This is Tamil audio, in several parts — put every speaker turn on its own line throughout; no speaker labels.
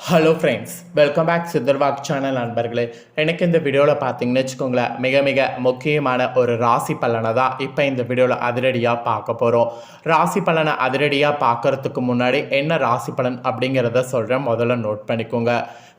ஹலோ ஃப்ரெண்ட்ஸ், வெல்கம் பேக் சித்தர்வாக் சேனல் நண்பர்களே. எனக்கு இந்த வீடியோவில் பார்த்தீங்கன்னு வச்சுக்கோங்களேன், மிக மிக முக்கியமான ஒரு ராசி பலனை தான் இப்போ இந்த வீடியோவில் அதிரடியாக பார்க்க போகிறோம். ராசி பலனை அதிரடியாக பார்க்கறதுக்கு முன்னாடி என்ன ராசி பலன் அப்படிங்கிறத சொல்கிறேன், முதல்ல நோட் பண்ணிக்கோங்க.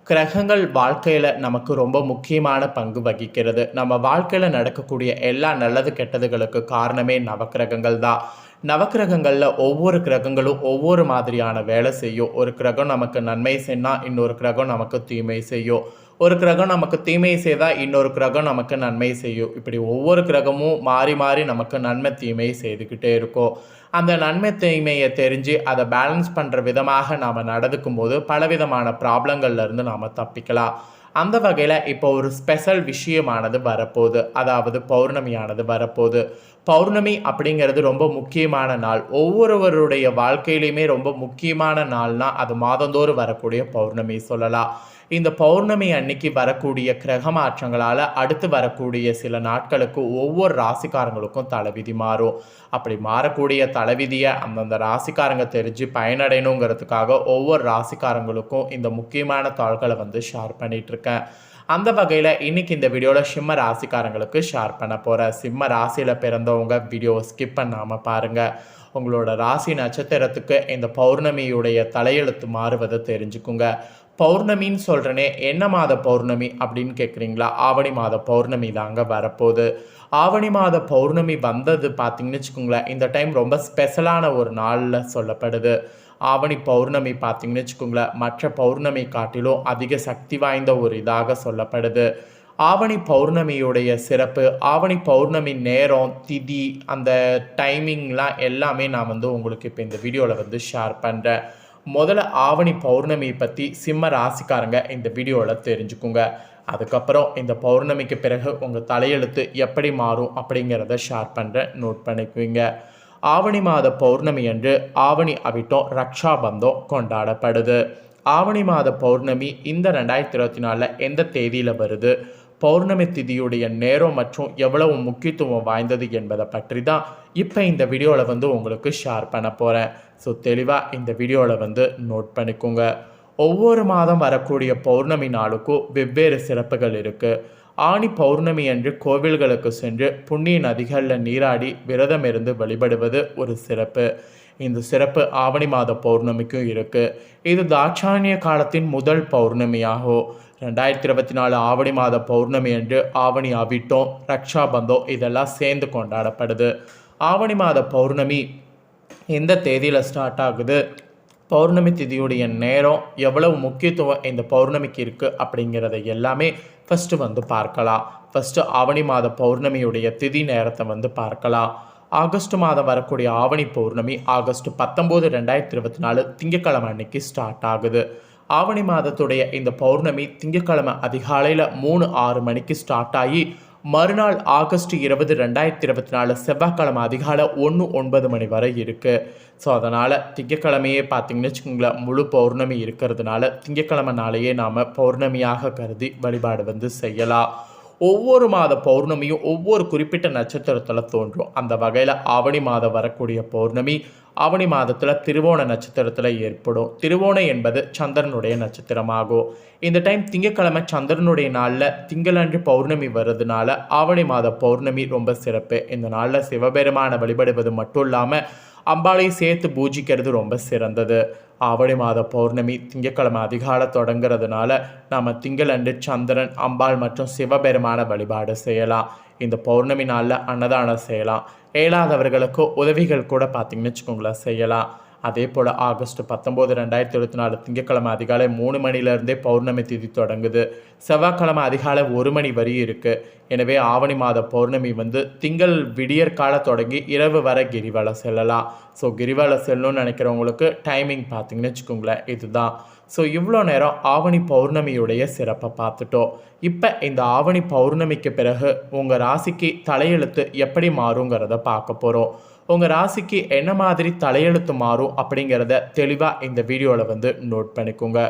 கிரகங்கள் வாழ்க்கையில் நமக்கு ரொம்ப முக்கியமான பங்கு வகிக்கிறது. நம்ம வாழ்க்கையில் நடக்கக்கூடிய எல்லா நல்லது கெட்டதுகளுக்கு காரணமே நவக்கிரகங்கள் தான். நவக்கிரகங்களில் ஒவ்வொரு கிரகங்களும் ஒவ்வொரு மாதிரியான வேலை செய்யும். ஒரு கிரகம் நமக்கு நன்மை செய்யணும், இன்னொரு கிரகம் நமக்கு தீமை செய்யும். ஒரு கிரகம் நமக்கு தீமை செய்தால் இன்னொரு கிரகம் நமக்கு நன்மை செய்யும். இப்படி ஒவ்வொரு கிரகமும் மாறி மாறி நமக்கு நன்மை தீமை செய்துக்கிட்டே இருக்கும். அந்த நன்மை தீமையை தெரிஞ்சு அதை பேலன்ஸ் பண்ணுற விதமாக நாம் நடந்துக்கும் போது பலவிதமான ப்ராப்ளங்கள்லேருந்து நாம் தப்பிக்கலாம். அந்த வகையில் இப்போ ஒரு ஸ்பெஷல் விஷயமானது வரப்போகுது, அதாவது பௌர்ணமியானது வரப்போகுது. பௌர்ணமி அப்படிங்கிறது ரொம்ப முக்கியமான நாள். ஒவ்வொருவருடைய வாழ்க்கையிலையுமே ரொம்ப முக்கியமான நாள்னால் அது மாதந்தோறும் வரக்கூடிய பௌர்ணமி சொல்லலாம். இந்த பௌர்ணமி அன்னைக்கு வரக்கூடிய கிரக மாற்றங்களால் அடுத்து வரக்கூடிய சில நாட்களுக்கு ஒவ்வொரு ராசிக்காரங்களுக்கும் தலைவிதி மாறும். அப்படி மாறக்கூடிய தலைவிதியை அந்தந்த ராசிக்காரங்க தெரிஞ்சு பயனடையணுங்கிறதுக்காக ஒவ்வொரு ராசிக்காரங்களுக்கும் இந்த முக்கியமான தாள்களை ஷேர் பண்ணிகிட்ருக்கேன். அந்த வகையில் இன்றைக்கி இந்த வீடியோவில் சிம்ம ராசிக்காரங்களுக்கு ஷேர் பண்ண போகிறேன். சிம்ம ராசியில் பிறந்தவங்க வீடியோவை ஸ்கிப் பண்ணாமல் பாருங்கள். உங்களோட ராசி நட்சத்திரத்துக்கு இந்த பௌர்ணமியுடைய தலையெழுத்து மாறுவதை தெரிஞ்சுக்குங்க. பௌர்ணமின்னு சொல்கிறேனே, என்ன மாத பௌர்ணமி அப்படின்னு கேட்குறீங்களா? ஆவணி மாத பௌர்ணமி தாங்க வரப்போகுது. ஆவணி மாத பௌர்ணமி வந்தது பார்த்திங்கன்னு வச்சுக்கோங்களேன், இந்த டைம் ரொம்ப ஸ்பெஷலான ஒரு நாளில் சொல்லப்படுது. ஆவணி பௌர்ணமி பார்த்திங்கன்னு வச்சுக்கோங்களேன், மற்ற பௌர்ணமி காட்டிலும் அதிக சக்தி வாய்ந்த ஒரு இதாக சொல்லப்படுது. ஆவணி பௌர்ணமியுடைய சிறப்பு, ஆவணி பௌர்ணமி நேரம், திதி, அந்த டைமிங்லாம் எல்லாமே நான் உங்களுக்கு இப்போ இந்த வீடியோவில் ஷேர் பண்ணுறேன். முதல்ல ஆவணி பௌர்ணமி பற்றி சிம்ம ராசிக்காரங்க இந்த வீடியோவில் தெரிஞ்சுக்குங்க. அதுக்கப்புறம் இந்த பௌர்ணமிக்கு பிறகு உங்கள் தலையெழுத்து எப்படி மாறும் அப்படிங்கிறத ஷேர் பண்ணுறேன், நோட் பண்ணிக்குவீங்க. ஆவணி மாத பௌர்ணமி அன்று ஆவணி அவிட்டம் ரக்ஷாபந்தம் கொண்டாடப்படுது. ஆவணி மாத பௌர்ணமி இந்த 2024 எந்த தேதியில் வருது, பௌர்ணமி திதியுடைய நேரம் மற்றும் எவ்வளவு முக்கியத்துவம் வாய்ந்தது என்பதை பற்றி தான் இப்போ இந்த வீடியோவில் உங்களுக்கு ஷேர் பண்ண போகிறேன். ஸோ தெளிவாக இந்த வீடியோவில் நோட் பண்ணிக்கோங்க. ஒவ்வொரு மாதம் வரக்கூடிய பௌர்ணமி நாளுக்கும் வெவ்வேறு சிறப்புகள் இருக்குது. ஆனி பௌர்ணமி அன்று கோவில்களுக்கு சென்று புண்ணிய நதிகளில் நீராடி விரதம் இருந்து வழிபடுவது ஒரு சிறப்பு. இந்த சிறப்பு ஆவணி மாத பௌர்ணமிக்கும் இருக்குது. இது தாட்சாயணிய காலத்தின் முதல் பௌர்ணமியாகும். 2024 ஆவணி மாத பௌர்ணமி அன்று ஆவணி அவிட்டம், ரக்ஷாபந்தம் இதெல்லாம் சேர்ந்து கொண்டாடப்படுது. ஆவணி மாத பௌர்ணமி எந்த தேதியில் ஸ்டார்ட் ஆகுது, பௌர்ணமி திதியுடைய நேரம், எவ்வளவு முக்கியத்துவம் இந்த பௌர்ணமிக்கு இருக்குது அப்படிங்கிறத எல்லாமே ஃபஸ்ட்டு பார்க்கலாம். ஃபஸ்ட்டு ஆவணி மாத பௌர்ணமியுடைய திதி நேரத்தை பார்க்கலாம். ஆகஸ்ட் மாதம் வரக்கூடிய ஆவணி பௌர்ணமி ஆகஸ்ட் 19, 2024 திங்கட்கிழமை அன்னைக்கு ஸ்டார்ட் ஆகுது. ஆவணி மாதத்துடைய இந்த பௌர்ணமி திங்கட்கிழமை அதிகாலையில் 3:06 மணிக்கு ஸ்டார்ட் ஆகி மறுநாள் ஆகஸ்ட் 20, 2024 செவ்வாய்க்கிழமை அதிகாலை 1:09 மணி வரை இருக்குது. ஸோ அதனால் திங்கட்கிழமையே பார்த்திங்கன்னு வச்சுக்கோங்களேன், முழு பௌர்ணமி இருக்கிறதுனால திங்கட்கிழமை நாளையே நாம் பௌர்ணமியாக கருதி வழிபாடு செய்யலாம். ஒவ்வொரு மாத பௌர்ணமியும் ஒவ்வொரு குறிப்பிட்ட நட்சத்திரத்தில் தோன்றும். அந்த வகையில் ஆவணி மாதம் வரக்கூடிய பௌர்ணமி ஆவணி மாதத்தில் திருவோண நட்சத்திரத்தில் ஏற்படும். திருவோணை என்பது சந்திரனுடைய நட்சத்திரமாகும். இந்த டைம் திங்கட்கிழமை சந்திரனுடைய நாளில் திங்களன்று பௌர்ணமி வர்றதுனால ஆவணி மாத பௌர்ணமி ரொம்ப சிறப்பு. இந்த நாளில் சிவபெருமானை வழிபடுவது மட்டும் இல்லாமல் அம்பாளையை சேர்த்து பூஜிக்கிறது ரொம்ப சிறந்தது. ஆவணி மாத பௌர்ணமி திங்கட்கிழமை அதிகாலை தொடங்குறதுனால நாம் திங்களன்று சந்திரன், அம்பாள் மற்றும் சிவபெருமான வழிபாடு செய்யலாம். இந்த பௌர்ணமி நாளில் அன்னதானம் செய்யலாம். இயலாதவர்களுக்கு உதவிகள் கூட பார்த்திங்கன்னு வச்சுக்கோங்களேன் செய்யலாம். அதே போல் ஆகஸ்ட் 19, 2024 திங்கட்கிழமை அதிகாலை 3 மணிலேருந்தே பௌர்ணமி திதி தொடங்குது. செவ்வாய்க்கிழமை அதிகாலை 1 மணி வரை இருக்குது. எனவே ஆவணி மாத பௌர்ணமி திங்கள் விடியற்கால தொடங்கி இரவு வரை கிரிவலம் செல்லலாம். ஸோ கிரிவலம் செல்லணும்னு நினைக்கிறவங்களுக்கு டைமிங் பார்த்திங்கன்னு வச்சுக்கோங்களேன் இதுதான். ஸோ இவ்வளோ நேரம் ஆவணி பௌர்ணமியுடைய சிறப்பை பார்த்துட்டோம். இப்போ இந்த ஆவணி பௌர்ணமிக்கு பிறகு உங்கள் ராசிக்கு தலையெழுத்து எப்படி மாறுங்கிறத பார்க்க போகிறோம். உங்கள் ராசிக்கு என்ன மாதிரி தலையெழுத்து மாறும் அப்படிங்கிறத தெளிவாக இந்த வீடியோவில் நோட் பண்ணிக்கோங்க.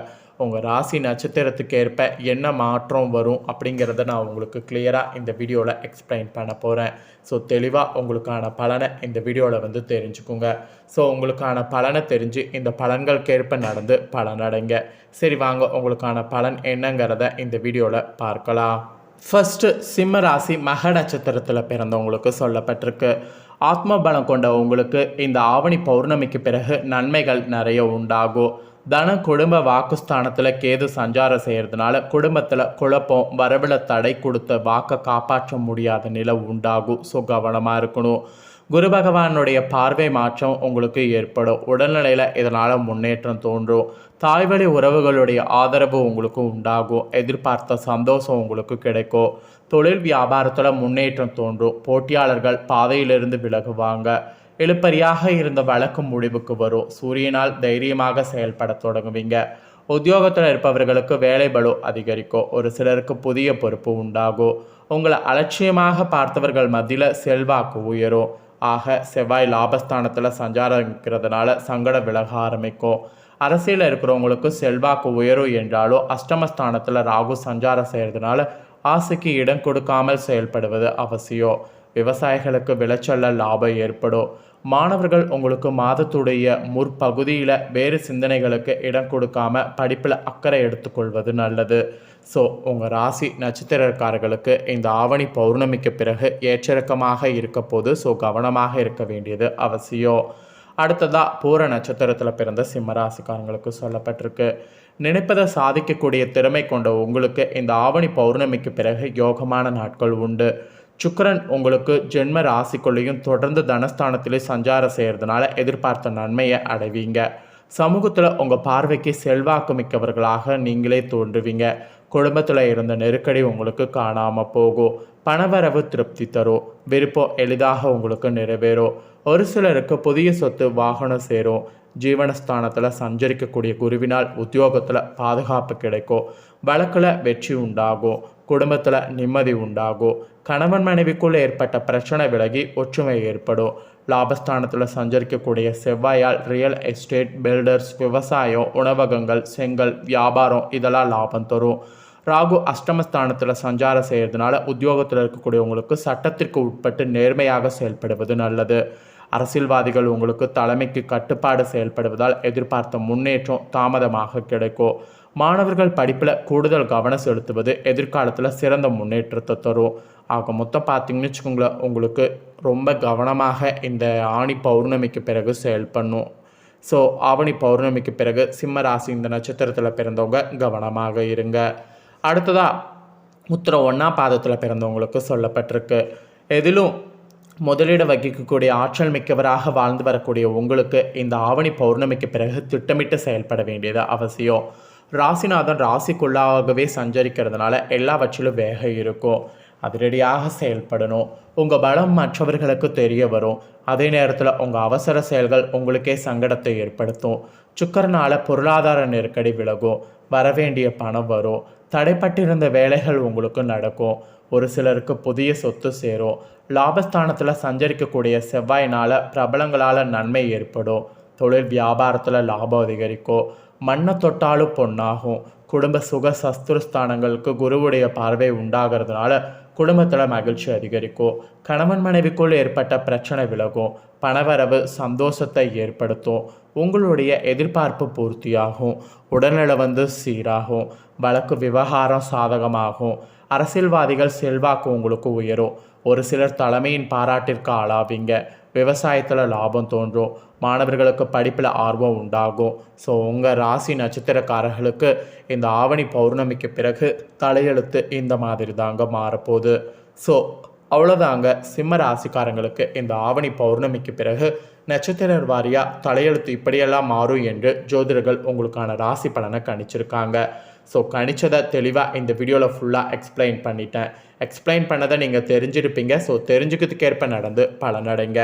உங்கள் ராசி நட்சத்திரத்துக்கு ஏற்ப என்ன மாற்றம் வரும் அப்படிங்கிறத நான் உங்களுக்கு கிளியராக இந்த வீடியோவில் எக்ஸ்பிளைன் பண்ண போகிறேன். ஸோ தெளிவாக உங்களுக்கான பலனை இந்த வீடியோவில் வந்து தெரிஞ்சுக்குங்க. ஸோ உங்களுக்கான பலனை தெரிஞ்சு இந்த பலன்களுக்கேற்ப நடந்து பலனடைங்க. சரி வாங்க உங்களுக்கான பலன் என்னங்கிறத இந்த வீடியோவில் பார்க்கலாம். ஃபஸ்ட்டு சிம்ம ராசி மக நட்சத்திரத்தில் பிறந்தவங்களுக்கு சொல்லப்பட்டிருக்கு. ஆத்ம பலம் கொண்ட உங்களுக்கு இந்த ஆவணி பௌர்ணமிக்கு பிறகு நன்மைகள் நிறைய உண்டாகும். தன குடும்ப வாக்குஸ்தானத்தில் கேது சஞ்சாரம் செய்கிறதுனால குடும்பத்தில் குழப்பம், வரவில் தடை கொடுத்த வாக்கை காப்பாற்ற முடியாத நிலை உண்டாகும். ஸோ கவனமாக இருக்கணும். குரு பகவானுடைய பார்வை மாற்றம் உங்களுக்கு ஏற்படும். உடல்நிலையில் இதனால் முன்னேற்றம் தோன்றும். தாய்வழி உறவுகளுடைய ஆதரவு உங்களுக்கு உண்டாகும். எதிர்பார்த்த சந்தோஷம் உங்களுக்கு கிடைக்கும். தொழில் வியாபாரத்தில் முன்னேற்றம் தோன்றும். போட்டியாளர்கள் பாதையிலிருந்து விலகுவாங்க. இழுப்பறியாக இருந்த வழக்கு முடிவுக்கு வரும். சூரியனால் தைரியமாக செயல்பட தொடங்குவீங்க. உத்தியோகத்தில் இருப்பவர்களுக்கு வேலை பளு அதிகரிக்கும். ஒரு சிலருக்கு புதிய பொறுப்பு உண்டாகும். உங்களை அலட்சியமாக பார்த்தவர்கள் மத்தியில் செல்வாக்கு உயரும். ஆக செவ்வாய் லாபஸ்தானத்தில் சஞ்சாரம் இருக்கிறதுனால சங்கடம் விலக ஆரம்பிக்கும். அரசியலில் இருக்கிறவங்களுக்கு செல்வாக்கு உயரும் என்றாலும் அஷ்டமஸ்தானத்தில் ராகு சஞ்சாரம் செய்கிறதுனால ஆசைக்கு இடம் கொடுக்காமல் செயல்படுவது அவசியம். விவசாயிகளுக்கு விளைச்சல்ல லாபம் ஏற்படும். மாணவர்கள் உங்களுக்கு மாதத்துடைய முற்பகுதியில் வேறு சிந்தனைகளுக்கு இடம் கொடுக்காம படிப்பில் அக்கறை எடுத்துக்கொள்வது நல்லது. ஸோ உங்கள் ராசி நட்சத்திரக்காரர்களுக்கு இந்த ஆவணி பௌர்ணமிக்கு பிறகு ஏற்றிறக்கமாக இருக்க போது. ஸோ கவனமாக இருக்க வேண்டியது அவசியம். அடுத்ததாக பூர நட்சத்திரத்தில் பிறந்த சிம்மராசிக்காரங்களுக்கு சொல்லப்பட்டிருக்கு. நினைப்பதை சாதிக்கக்கூடிய திறமை கொண்ட உங்களுக்கு இந்த ஆவணி பௌர்ணமிக்கு பிறகு யோகமான நாட்கள் உண்டு. சுக்கிரன் உங்களுக்கு ஜென்ம ராசிக்குள்ளேயும் தொடர்ந்து தனஸ்தானத்திலே சஞ்சாரம் செய்கிறதுனால எதிர்பார்த்த நன்மையை அடைவீங்க. சமூகத்தில் உங்கள் பார்வைக்கு செல்வாக்கு மிக்கவர்களாக நீங்களே தோன்றுவீங்க. குடும்பத்தில் இருந்த நெருக்கடி உங்களுக்கு காணாமல் போகும். பணவரவு திருப்தி தரும். விருப்பம் எளிதாக உங்களுக்கு நிறைவேறும். ஒரு சிலருக்கு புதிய சொத்து வாகனம் சேரும். ஜீவனஸ்தானத்தில் சஞ்சரிக்கக்கூடிய குருவினால் உத்தியோகத்தில் பாதுகாப்பு கிடைக்கும். வழக்கில் வெற்றி உண்டாகும். குடும்பத்தில் நிம்மதி உண்டாகும். கணவன் மனைவிக்குள் ஏற்பட்ட பிரச்சனை விலகி ஒற்றுமை ஏற்படும். லாபஸ்தானத்தில் சஞ்சரிக்கக்கூடிய செவ்வாயால் ரியல் எஸ்டேட், பில்டர்ஸ், விவசாயம், உணவகங்கள், செங்கல், வியாபாரம் இதெல்லாம் லாபம் தரும். ராகு அஷ்டமஸ்தானத்தில் சஞ்சாரம் செய்கிறதுனால உத்தியோகத்தில் இருக்கக்கூடியவங்களுக்கு சட்டத்திற்கு உட்பட்டு நேர்மையாக செயல்படுவது நல்லது. அரசியல்வாதிகள் உங்களுக்கு தலைமைக்கு கட்டுப்பாடு செயல்படுவதால் எதிர்பார்த்த முன்னேற்றம் தாமதமாக கிடைக்கும். மாணவர்கள் படிப்பில் கூடுதல் கவனம் செலுத்துவது எதிர்காலத்தில் சிறந்த முன்னேற்றத்தை தரும். ஆக மொத்தம் பார்த்தீங்கன்னு வச்சுக்கோங்களேன், உங்களுக்கு ரொம்ப கவனமாக இந்த ஆணி பௌர்ணமிக்கு பிறகு செயல்படணும். ஸோ ஆவணி பௌர்ணமிக்கு பிறகு சிம்ம ராசி இந்த நட்சத்திரத்தில் பிறந்தவங்க கவனமாக இருங்க. அடுத்ததாக உத்திரம் 1ஆம் பாதத்தில் பிறந்தவங்களுக்கு சொல்லப்பட்டிருக்கு. எதிலும் முதலீடு வகிக்கக்கூடிய ஆற்றல் மிக்கவராக வாழ்ந்து வரக்கூடிய உங்களுக்கு இந்த ஆவணி பௌர்ணமிக்கு பிறகு திட்டமிட்டு செயல்பட வேண்டியது அவசியம். ராசிநாதன் ராசிக்குள்ளாகவே சஞ்சரிக்கிறதுனால எல்லாவற்றிலும் வேகம் இருக்கும். அதிரடியாக செயல்படணும். உங்கள் பலம் மற்றவர்களுக்கு தெரிய வரும். அதே நேரத்தில் உங்கள் அவசர செயல்கள் உங்களுக்கே சங்கடத்தை ஏற்படுத்தும். சுக்கரனால் பொருளாதார நெருக்கடி விலகும். வரவேண்டிய பணம் வரும். தடைப்பட்டிருந்த வேலைகள் உங்களுக்கு நடக்கும். ஒரு சிலருக்கு புதிய சொத்து சேரும். லாபஸ்தானத்தில் சஞ்சரிக்கக்கூடிய செவ்வாயினால் பிரபலங்களால் நன்மை ஏற்படும். தொழில் வியாபாரத்தில் லாபம் அதிகரிக்கும். மண்ணை தொட்டாலும் பொன்னாகும். குடும்ப சுக சஸ்திரஸ்தானங்களுக்கு குருவுடைய பார்வை உண்டாகிறதுனால குடும்பத்தில் மகிழ்ச்சி அதிகரிக்கும். கணவன் மனைவிக்குள் ஏற்பட்ட பிரச்சனை விலகும். பணவரவு சந்தோஷத்தை ஏற்படுத்தும். உங்களுடைய எதிர்பார்ப்பு பூர்த்தியாகும். உடல்நிலை சீராகும். வழக்கு விவகாரம் சாதகமாகும். அரசியல்வாதிகள் செல்வாக்கு உங்களுக்கு உயரும். ஒரு சிலர் தலைமையின் பாராட்டிற்கு ஆளாவீங்க. விவசாயத்தில் லாபம் தோன்றும். மாணவர்களுக்கு படிப்பில் ஆர்வம் உண்டாகும். ஸோ உங்கள் ராசி நட்சத்திரக்காரர்களுக்கு இந்த ஆவணி பௌர்ணமிக்கு பிறகு தலையெழுத்து இந்த மாதிரி தாங்க மாறப்போகுது. ஸோ அவ்வளோதாங்க, சிம்ம ராசிக்காரங்களுக்கு இந்த ஆவணி பௌர்ணமிக்கு பிறகு நட்சத்திர வாரியாக தலையெழுத்து இப்படியெல்லாம் மாறும் என்று ஜோதிடர்கள் உங்களுக்கான ராசி பலனை கணிச்சிருக்காங்க. ஸோ கணிச்சதை தெளிவாக இந்த வீடியோவில் ஃபுல்லாக எக்ஸ்பிளைன் பண்ணிட்டேன். எக்ஸ்பிளைன் பண்ணதை நீங்கள் தெரிஞ்சிருப்பீங்க. ஸோ தெரிஞ்சுக்கிறதுக்கேற்ப நடந்து பலனடைங்க.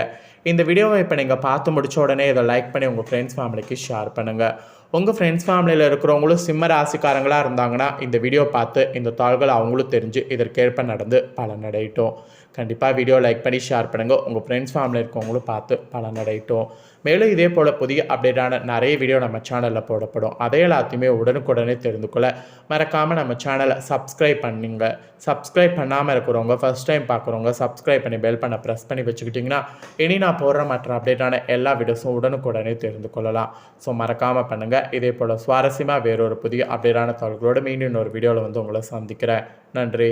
இந்த வீடியோவை இப்போ நீங்கள் பார்த்து முடித்த உடனே இதை லைக் பண்ணி உங்கள் ஃப்ரெண்ட்ஸ் ஃபேமிலிக்கு ஷேர் பண்ணுங்கள். உங்கள் ஃப்ரெண்ட்ஸ் ஃபேமிலியில் இருக்கிறவங்களும் சிம்ம ராசிக்காரங்களாக இருந்தாங்கன்னா இந்த வீடியோ பார்த்து இந்த தாள்களை அவங்களும் தெரிஞ்சு இதற்கேற்ப நடந்து பலனடையட்டும். கண்டிப்பாக வீடியோ லைக் பண்ணி ஷேர் பண்ணுங்கள். உங்கள் ஃப்ரெண்ட்ஸ் ஃபேமிலியில் இருக்கவங்களும் பார்த்து பலனடையட்டும். மேலும் இதே போல் புதிய அப்டேட்டான நிறைய வீடியோ நம்ம சேனலில் போடப்படும். அதை எல்லாத்தையுமே உடனுக்குடனே தெரிந்து கொள்ள மறக்காமல் நம்ம சேனலை சப்ஸ்கிரைப் பண்ணுங்க. சப்ஸ்கிரைப் பண்ணாமல் இருக்கிறவங்க, ஃபர்ஸ்ட் டைம் பார்க்குறவங்க சப்ஸ்கிரைப் பண்ணி பெல் பண்ண ப்ரெஸ் பண்ணி வச்சுக்கிட்டிங்கன்னா இனி நான் போடுற மற்ற அப்டேட்டான எல்லா வீடியோஸும் உடனுக்குடனே தெரிந்து கொள்ளலாம். ஸோ மறக்காமல் பண்ணுங்கள். இதே போல் சுவாரஸ்யமாக வேறொரு புதிய அப்டேட்டான தகவல்களோடு மீண்டும் இன்னொரு வீடியோவில் உங்களை சந்திக்கிறேன். நன்றி.